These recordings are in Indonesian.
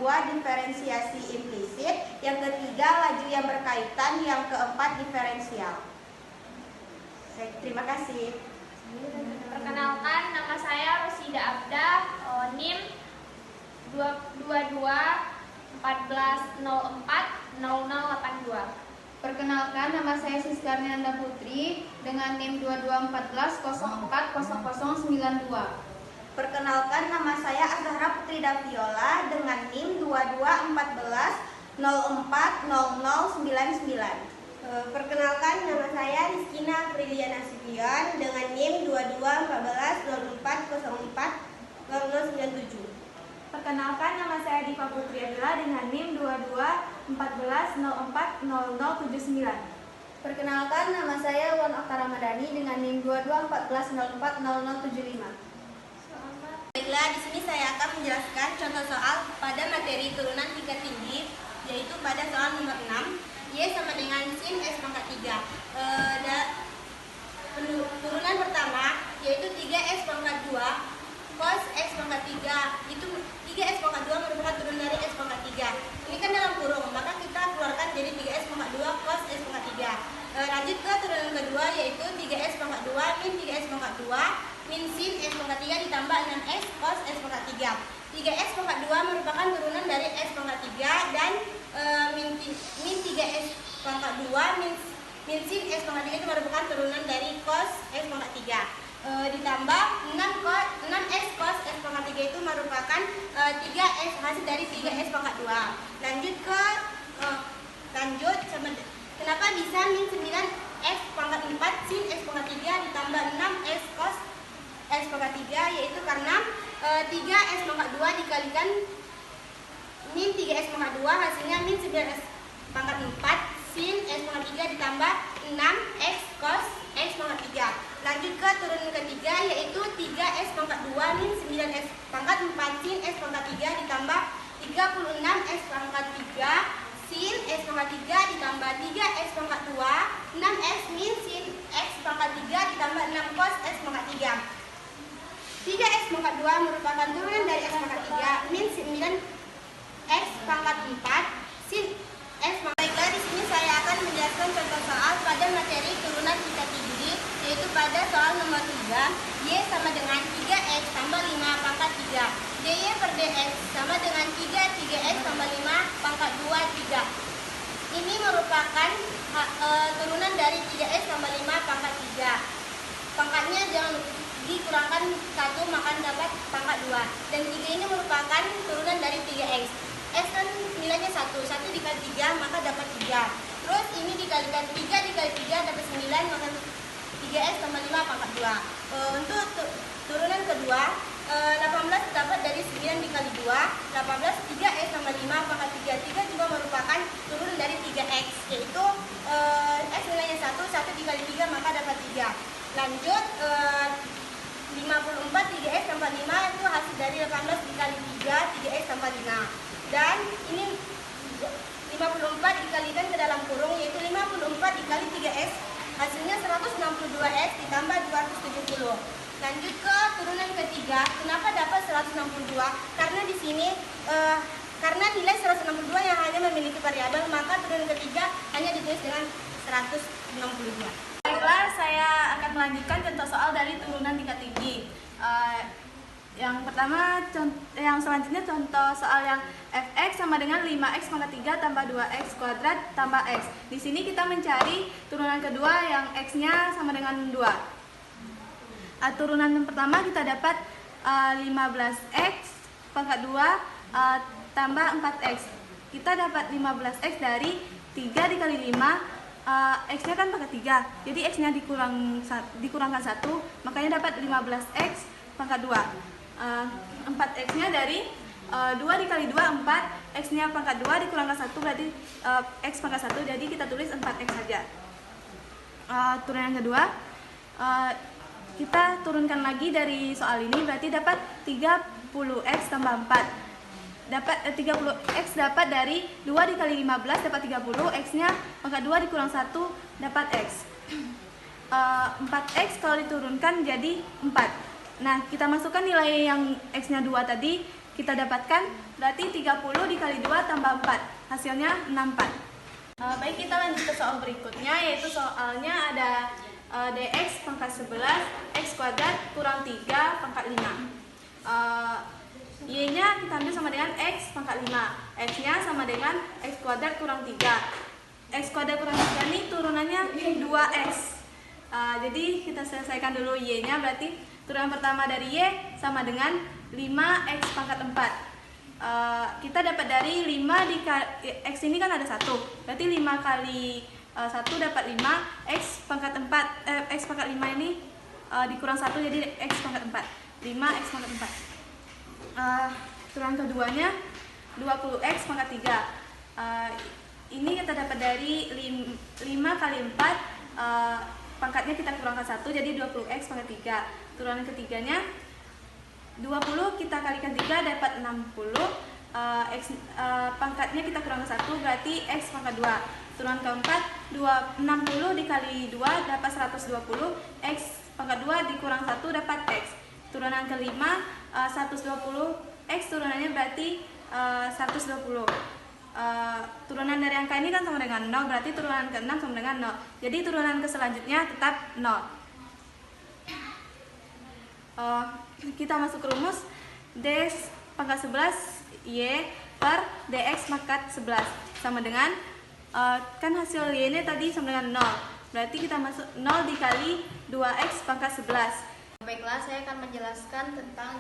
kedua diferensiasi implisit, yang ketiga laju yang berkaitan, yang keempat diferensial. Terima kasih. Perkenalkan, nama saya Rosida Abda, NIM 2214040082. Perkenalkan, nama saya Siska Arnianda Putri dengan NIM 2214040092. Perkenalkan, nama saya Azahra Putri Daviola dengan NIM 2214040099. Perkenalkan, nama saya Rizkina Apriliana Nasution dengan NIM 2214040097. Perkenalkan, nama saya Diva Putri Adila dengan NIM 2214040079. Perkenalkan, nama saya Wan Oktara Madani dengan NIM 2214040075. Baiklah, di sini saya akan menjelaskan contoh soal pada materi turunan tingkat tinggi, yaitu pada soal nomor 6, Y sama dengan sin S pangkat 3. Turunan pertama yaitu 3S pangkat 2 cos X pangkat 3. Itu 3S pangkat 2 merupakan turunan dari S pangkat 3. Ini kan dalam kurung, maka kita keluarkan jadi 3S pangkat 2 cos S pangkat 3. Lanjut ke turunan kedua yaitu 3S pangkat 2 min 3S pangkat 2 min sin S pangkat 3 ditambah 6S cos S pangkat 3. 3S pangkat 2 merupakan turunan dari S pangkat 3 dan min 3S pangkat 2 min sin S pangkat 3 itu merupakan turunan dari cos S pangkat 3. Ditambah 6S cos S pangkat 3 itu merupakan 3S hasil dari 3S pangkat 2. Lanjut kenapa bisa min 9S pangkat 4 sin S pangkat 3 ditambah 6S cos S pangkat 3, yaitu karena 3S pangkat 2 dikalikan min 3S pangkat 2 hasilnya min 9S pangkat 4 sin S pangkat 3 ditambah 6X cos S pangkat 3. Lanjut ke turunan ketiga yaitu 3S pangkat 2 min 9S pangkat 4 sin S pangkat 3 ditambah 36S pangkat 3 sin S pangkat 3 ditambah 3S pangkat 2 6S min sin X pangkat 3 ditambah 6 cos S pangkat 3. 3S pangkat 2 merupakan turunan dari S pangkat 3 min 9S pangkat 4 sin S pangkat 3. Baiklah, di sini saya akan menjelaskan contoh soal pada materi turunan tingkat tinggi, yaitu pada soal nomor 3, Y sama dengan 3X tambah 5 pangkat 3. DY per DX sama dengan 3X tambah 5 pangkat 2, 3. Ini merupakan turunan dari 3X tambah 5 pangkat 3. Pangkatnya jangan dikurangkan 1 maka dapat pangkat 2. Dan 3 ini merupakan turunan dari 3X. X kan nilainya 1 dikali 3 maka dapat 3. Terus ini dikalikan 3 dikali 3 dapat 9 maka 3X tambah 5 pangkat 2. Untuk turunan kedua 18 dapat dari 9 dikali 2 18 3X tambah 5 pangkat 3. 3 juga merupakan turunan dari 3X, yaitu X nilainya 1 dikali 3 maka dapat 3. Lanjut 54 3X tambah 5 itu hasil dari 18 dikali 3 3X tambah 5. Dan ini 54 dikalikan ke dalam kurung, yaitu 54 dikali 3S hasilnya 162S ditambah 270. Lanjut ke turunan ketiga, kenapa dapat 162? Karena di sini karena nilai 162 yang hanya memiliki variabel, maka turunan ketiga hanya ditulis dengan 162. Baiklah, saya akan melanjutkan contoh soal dari turunan tingkat tinggi. Yang pertama, yang selanjutnya contoh soal yang fx sama dengan 5x pangkat 3 tambah 2x kuadrat tambah x. Di sini kita mencari turunan kedua yang x-nya sama dengan 2. Turunan yang pertama kita dapat 15x pangkat 2 tambah 4x. Kita dapat 15x dari 3 dikali 5, x-nya kan pangkat 3. Jadi x-nya dikurangkan 1, makanya dapat 15x pangkat 2. 4x-nya dari 2 dikali 2, 4. X-nya pangkat 2 dikurangkan 1 berarti x pangkat 1, jadi kita tulis 4x saja. Turunan kedua, kita turunkan lagi dari soal ini, berarti dapat 30x tambah 4. Dapat 30x dapat dari 2 dikali 15 dapat 30, x-nya pangkat 2 dikurang 1 dapat x. 4x kalau diturunkan jadi 4. Nah, kita masukkan nilai yang x-nya 2 tadi, kita dapatkan berarti 30 dikali 2 tambah 4, hasilnya 64. Baik, kita lanjut ke soal berikutnya, yaitu soalnya ada dx pangkat 11 x kuadrat kurang 3 pangkat 5. Y-nya kita ambil sama dengan x pangkat 5, x-nya sama dengan x kuadrat kurang 3. X kuadrat kurang 3 ini turunannya 2x. Jadi kita selesaikan dulu y-nya, berarti turunan pertama dari y sama dengan 5x pangkat 4. Kita dapat dari 5 dikali x ini kan ada 1, berarti 5 kali 1 dapat 5, x pangkat 4 x pangkat 5 ini dikurang 1 jadi x pangkat 4, 5x pangkat 4. Turunan keduanya 20x pangkat 3. Ini kita dapat dari 5 kali 4, pangkatnya kita kurangkan 1 jadi 20x pangkat 3. Turunan ketiganya 20 kita kalikan 3 dapat 60, x pangkatnya kita kurangkan 1 berarti x pangkat 2. Turunan keempat 60 dikali 2 dapat 120, x pangkat 2 dikurang 1 dapat x. Turunan kelima 120, x turunannya berarti 120. Turunan dari angka ini kan sama dengan 0, berarti turunan ke-6 sama dengan 0. Jadi turunan ke selanjutnya tetap 0. Kita masuk ke rumus dx pangkat 11 y per dx pangkat 11 sama dengan kan hasil y ini tadi sama dengan 0, berarti kita masuk 0 dikali 2x pangkat 11. Baiklah, saya akan menjelaskan tentang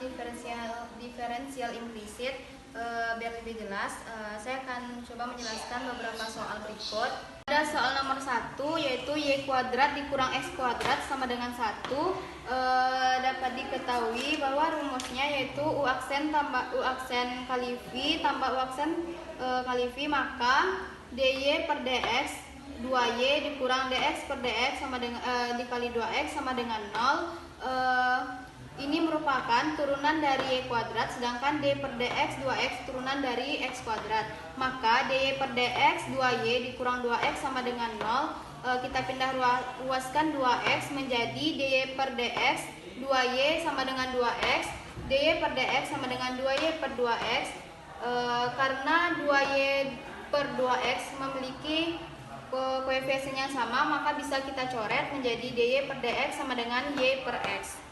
diferensial implisit. Biar lebih jelas, saya akan coba menjelaskan beberapa soal berikut. Ada soal nomor 1, yaitu y kuadrat dikurang x kuadrat sama dengan 1. Dapat diketahui bahwa rumusnya yaitu u aksen tambah u aksen kali v tambah u aksen kali v, maka dy per dx 2y dikurang dx per dx sama dengan dikali 2x sama dengan 0. Ini merupakan turunan dari y kuadrat, sedangkan d per dx 2x turunan dari x kuadrat. Maka dy per dx 2y dikurang 2x sama dengan 0. Kita pindah ruaskan 2x menjadi dy per dx 2y sama dengan 2x, dy per dx sama dengan 2y per 2x. Karena 2y per 2x memiliki koefisien yang sama, maka bisa kita coret menjadi dy per dx sama dengan y per x.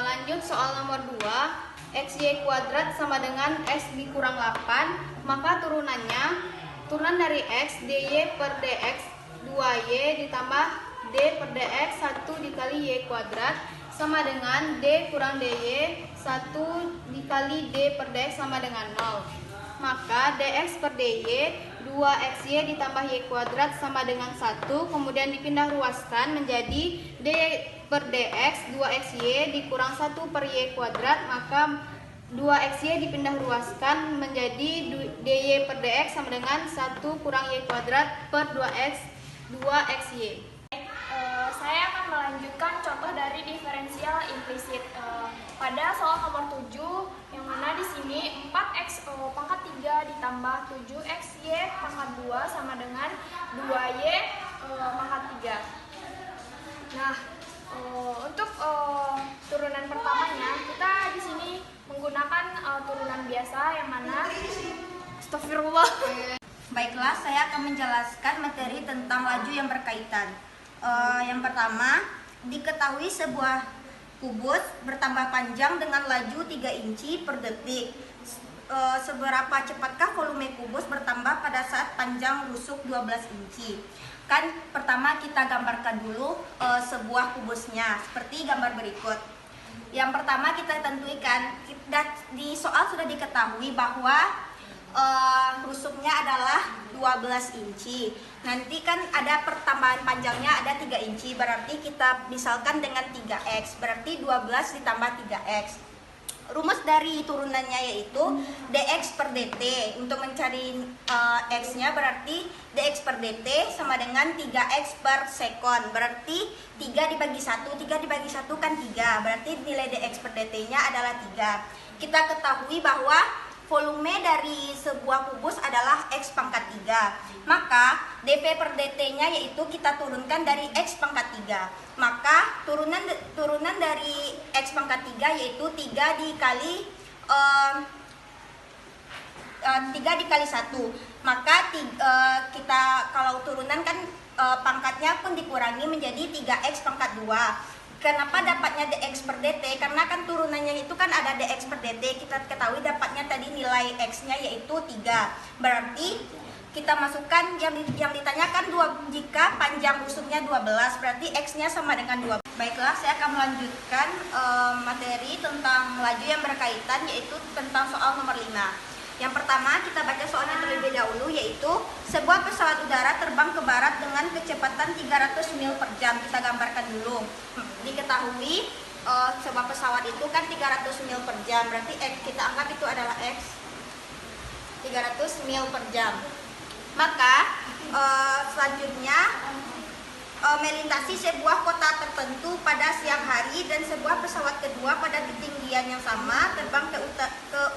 Lanjut soal nomor 2, xy kuadrat sama dengan x dikurang 8, maka turunan dari x dy per dx 2y ditambah d per dx 1 dikali y kuadrat sama dengan d kurang dy 1 dikali d per dx sama dengan 0. Maka dx per dy 2xy ditambah y kuadrat sama dengan 1, kemudian dipindah ruaskan menjadi d per dx 2xy dikurang 1 per y kuadrat, maka 2xy dipindah ruaskan menjadi dy per dx sama dengan 1 kurang y kuadrat per 2xy. Saya akan melanjutkan contoh dari diferensial implisit. Pada soal nomor 7, yang mana di sini 4x pangkat 3 ditambah 7xy pangkat 2 sama dengan 2y pangkat 3. Nah, untuk turunan pertamanya kita di sini menggunakan turunan biasa, yang mana astagfirullah. Baiklah, saya akan menjelaskan materi tentang laju yang berkaitan. Yang pertama, diketahui sebuah kubus bertambah panjang dengan laju 3 inci per detik. Seberapa cepatkah volume kubus bertambah pada saat panjang rusuk 12 inci? Kan pertama kita gambarkan dulu sebuah kubusnya seperti gambar berikut. Yang pertama kita tentukan, di soal sudah diketahui bahwa rusuknya adalah 12 inci. Nanti kan ada pertambahan panjangnya ada 3 inci, berarti kita misalkan dengan 3x, berarti 12 ditambah 3x. Rumus dari turunannya yaitu dx per dt. Untuk mencari x-nya berarti dx per dt sama dengan 3x per sekon. Berarti 3 dibagi 1, 3 dibagi 1 kan 3. Berarti nilai dx per dt-nya adalah 3. Kita ketahui bahwa volume dari sebuah kubus adalah x pangkat 3. Maka dv per dt-nya yaitu kita turunkan dari x pangkat 3. Maka turunan dari x pangkat 3 yaitu 3 dikali 3 dikali 1, maka kita kalau turunan kan pangkatnya pun dikurangi menjadi 3x pangkat 2. Kenapa dapatnya dx per dt? Karena kan turunannya itu kan ada dx per dt. Kita ketahui dapatnya tadi nilai x-nya yaitu 3. Berarti kita masukkan yang ditanyakan jika panjang usumnya 12, berarti x-nya sama dengan 12. Baiklah, saya akan melanjutkan materi tentang laju yang berkaitan, yaitu tentang soal nomor 5. Yang pertama, kita baca soalnya terlebih dahulu, yaitu sebuah pesawat udara terbang ke barat dengan kecepatan 300 mil per jam. Kita gambarkan dulu. Diketahui sebuah pesawat itu kan 300 mil per jam, berarti kita anggap itu adalah x 300 mil per jam. Maka selanjutnya melintasi sebuah kota tertentu pada siang hari, dan sebuah pesawat kedua pada ketinggian yang sama terbang ke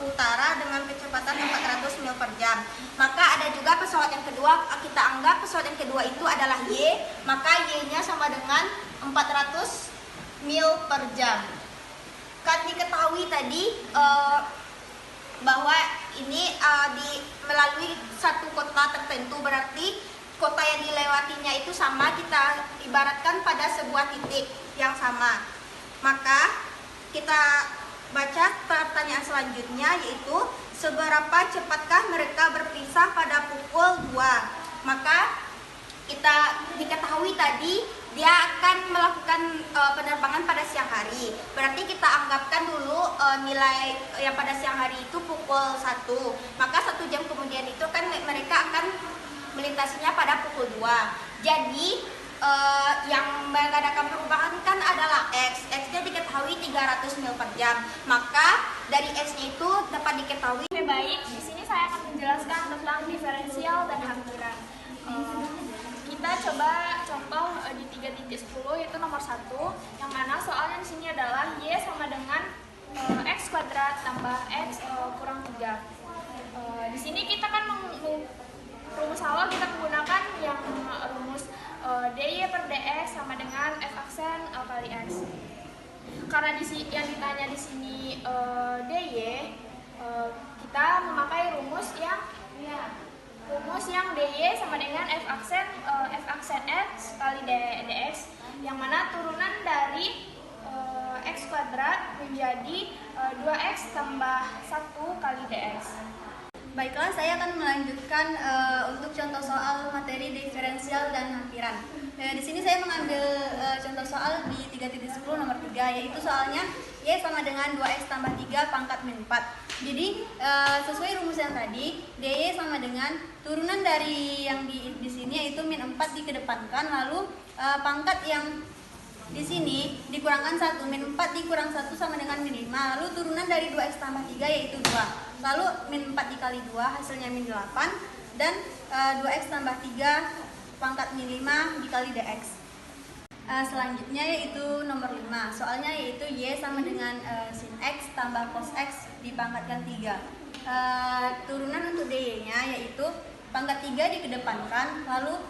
utara dengan kecepatan 400 mil per jam. Maka ada juga pesawat yang kedua, kita anggap pesawat yang kedua itu adalah Y, maka Y-nya sama dengan 400 mil per jam. Kan diketahui tadi bahwa ini melalui satu kota tertentu, berarti kota yang dilewatinya itu sama, kita ibaratkan pada sebuah titik yang sama. Maka kita baca pertanyaan selanjutnya, yaitu seberapa cepatkah mereka berpisah pada pukul 2. Maka kita diketahui tadi dia akan melakukan penerbangan pada siang hari. Berarti kita anggapkan dulu nilai yang pada siang hari itu pukul 1. Maka 1 jam kemudian itu kan mereka akan melintasinya pada pukul 2. Jadi yang mengadakan perubahan kan adalah x. X-nya diketahui 300 mil per jam. Maka dari x-nya itu dapat diketahui. Oke, baik. Di sini saya akan menjelaskan tentang diferensial dan hampiran. Kita coba contoh di 3.10, yaitu nomor 1, yang mana soalnya di sini adalah y sama dengan x kuadrat tambah x kurang 3. Di sini kita kan rumus awal kita menggunakan yang rumus dy per dx sama dengan f aksen kali x. Karena yang ditanya di sini dy, kita memakai rumus yang dy sama dengan f aksen x kali dx, yang mana turunan dari x kuadrat menjadi 2x tambah 1 kali dx. Baiklah, saya akan melanjutkan untuk contoh soal materi diferensial dan hampiran. Di sini saya mengambil contoh soal di 3.10 nomor 3, yaitu soalnya y sama dengan 2x tambah 3 pangkat min 4. Jadi sesuai rumus yang tadi, dy sama dengan turunan dari yang di sini yaitu min 4 dikedepankan, lalu pangkat yang di sini dikurangkan 1, min 4 dikurang 1 sama dengan min 5, lalu turunan dari 2x tambah 3 yaitu 2, lalu min 4 dikali 2 hasilnya min 8, dan 2x tambah 3 pangkat min 5 dikali dx. Selanjutnya yaitu nomor 5, soalnya yaitu y sama dengan sin x tambah cos x dipangkatkan 3. Turunan untuk dy nya yaitu pangkat 3 dikedepankan, lalu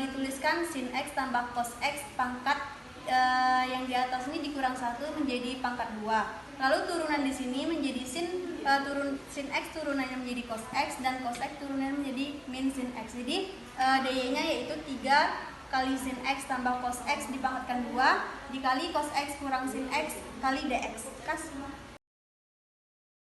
dituliskan sin x tambah cos x pangkat yang di atas ini dikurang 1 menjadi pangkat 2. Lalu turunan di sini menjadi sin x turunannya menjadi cos x, dan cos x turunannya menjadi min sin x. Jadi dy nya yaitu 3 kali sin x tambah cos x dipangkatkan 2 dikali cos x kurang sin x kali dx.